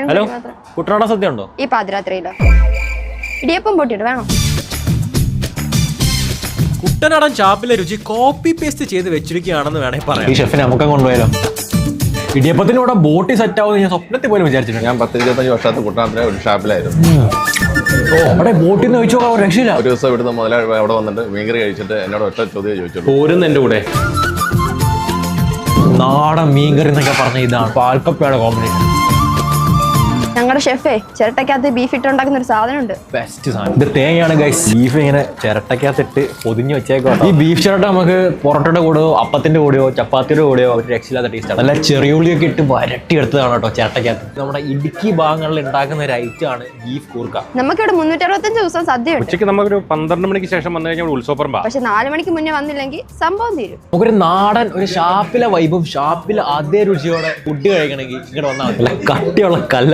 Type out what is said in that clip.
Hello, കുട്ടനാടൻ സദ്യ ഉണ്ടോ? ഈ പാതിരാത്രിയിലോ? ഇടിയപ്പം പൊട്ടിട്ട് വേണോ? കുട്ടനാടൻ ചാപ്പിലെ രുചി കോപ്പി പേസ്റ്റ് ചെയ്ത് വെച്ചിരിക്കുകയാണെന്ന് വേണമെങ്കിൽ പറയാം. ഈ ഷെഫിനെ നമുക്ക് കൊണ്ടുപോയാലോ? ഇടിയപ്പത്തിനൂടെ ബോട്ടി സെറ്റ് ആവുമെന്ന് ഞാൻ സ്വപ്നത്തിൽ പോലും വിചാരിച്ചിട്ടുണ്ട്. ഞാൻ 10-25 വർഷത്തെ കുട്ടനാട്ടിലെ ഒരു ഷാപ്പിലായിരുന്നു. അവിടെ ബോട്ടിൽ നിന്ന് ചോദിച്ചോ രക്ഷയില്ല. ഒരു ദിവസം ഇവിടുന്ന് മുതലാളി അവിടെ വന്നിട്ട് മീൻകറി കഴിച്ചിട്ട് എന്നോട് ഒറ്റ ചോദ്യം ചോദിച്ചു, പോരുന്ന എൻ്റെ കൂടെ. നാടൻ മീൻകറി എന്നൊക്കെ പറഞ്ഞ ഇതാണ് പാൽക്കപ്പയുടെ കോമ്പിനേഷൻ. ഞങ്ങളുടെ ഷെഫേ ചിരട്ടക്കകത്ത് ബീഫ് ഇട്ടുണ്ടാക്കുന്ന ഒരു സാധനം ഉണ്ട്. ബെസ്റ്റ് സാധനം ഇത് തേങ്ങയാണ് ഗൈസ്. ബീഫ് ഇങ്ങനെ ചിരട്ടക്കകത്തിട്ട് പൊതിഞ്ഞ് വെച്ചേക്കോ. ഈ ബീഫ് ചിരട്ട നമുക്ക് പൊറോട്ടയുടെ കൂടെയോ അപ്പത്തിന്റെ കൂടെയോ ചപ്പാത്തിയുടെ കൂടെയോ ഒരു രക്ഷയില്ലാത്ത ടേസ്റ്റ് ആണ്. നല്ല ചെറിയുള്ളിയൊക്കെ ഇട്ട് വരട്ടി എടുത്തതാണ് കേട്ടോ ചിരട്ടക്കകത്ത്. നമ്മുടെ ഇടുക്കി ഭാഗങ്ങളിൽ ഉണ്ടാക്കുന്ന ഒരു ഐറ്റം ആണ് ബീഫ് കൂർക്ക. നമുക്കിവിടെ 365 ദിവസം സദ്യ ഉണ്ട്. ഉച്ചയ്ക്ക് നമുക്കൊരു 12 മണിക്ക് ശേഷം വന്നു കഴിഞ്ഞാൽ ഉത്സവപ്പറമ്പാ. പക്ഷെ 4 മണിക്ക് മുന്നേ വന്നില്ലെങ്കിൽ സംഭവം തീരും. നമുക്കൊരു നാടൻ ഒരു ഷാപ്പിലെ വൈബും ഷാപ്പിലെ അതേ രുചിയോടെ ഫുഡ് കഴിക്കണമെങ്കിൽ ഇങ്ങോട്ട് വന്നാൽ മതി. കട്ടിയുള്ള കല്ല്